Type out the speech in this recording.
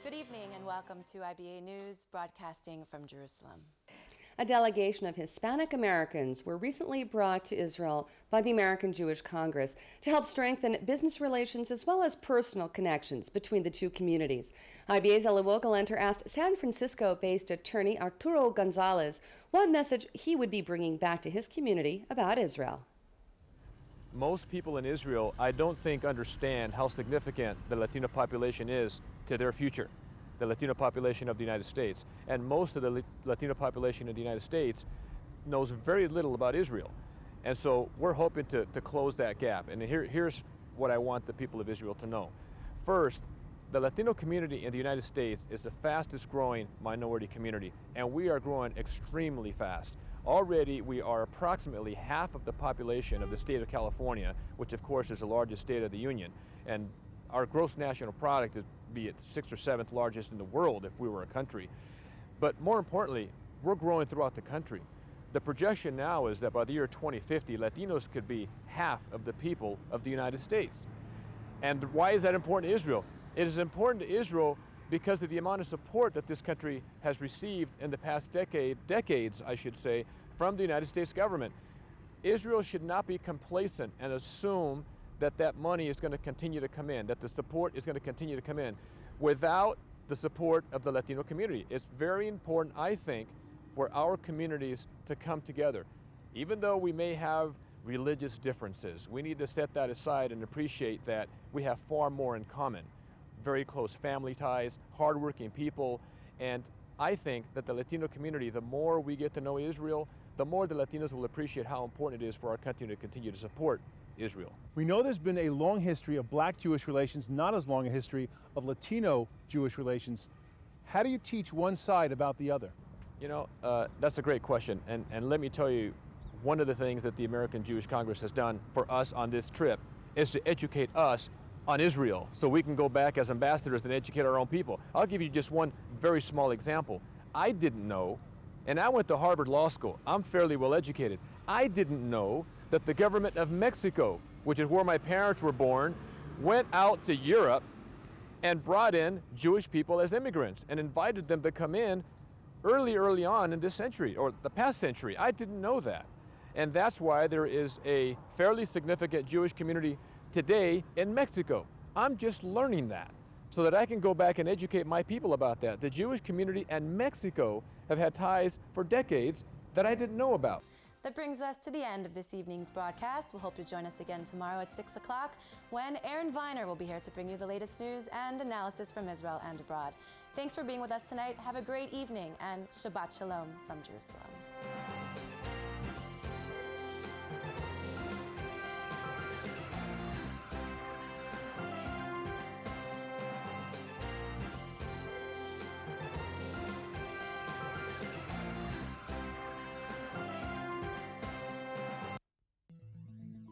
Good evening and welcome to IBA News, broadcasting from Jerusalem. A delegation of Hispanic Americans were recently brought to Israel by the American Jewish Congress to help strengthen business relations as well as personal connections between the two communities. IBA's Ella Wogelenter asked San Francisco-based attorney Arturo Gonzalez what message he would be bringing back to his community about Israel. Most people in Israel, I don't think, understand how significant the Latino population is to their future, the Latino population of the United States. And most of the Latino population of the United States knows very little about Israel. And so we're hoping to close that gap. And here's what I want the people of Israel to know. First, the Latino community in the United States is the fastest growing minority community, and we are growing extremely fast. Already, we are approximately half of the population of the state of California, which of course is the largest state of the Union. And our gross national product is, be it 6th or 7th largest in the world if we were a country. But more importantly, we're growing throughout the country. The projection now is that by the year 2050, Latinos could be half of the people of the United States. And why is that important to Israel? It is important to Israel because of the amount of support that this country has received in the past decades, I should say, from the United States government. Israel should not be complacent and assume that that money is going to continue to come in, that the support is going to continue to come in without the support of the Latino community. It's very important, I think, for our communities to come together. Even though we may have religious differences, we need to set that aside and appreciate that we have far more in common. Very close family ties, hardworking people, and I think that the Latino community, the more we get to know Israel, the more the Latinos will appreciate how important it is for our country to continue to support Israel. We know there's been a long history of Black-Jewish relations, not as long a history of Latino-Jewish relations. How do you teach one side about the other? You know, that's a great question, and let me tell you, one of the things that the American Jewish Congress has done for us on this trip is to educate us on Israel, so we can go back as ambassadors and educate our own people. I'll give you just one very small example. I didn't know, and I went to Harvard Law School. I'm fairly well educated. I didn't know that the government of Mexico, which is where my parents were born, went out to Europe and brought in Jewish people as immigrants and invited them to come in early on in this century, or the past century. I didn't know that. And that's why there is a fairly significant Jewish community today in Mexico. I'm just learning that so that I can go back and educate my people about that. The Jewish community and Mexico have had ties for decades that I didn't know about. That brings us to the end of this evening's broadcast. We'll hope you join us again tomorrow at 6 o'clock when Aaron Viner will be here to bring you the latest news and analysis from Israel and abroad. Thanks for being with us tonight. Have a great evening and Shabbat Shalom from Jerusalem.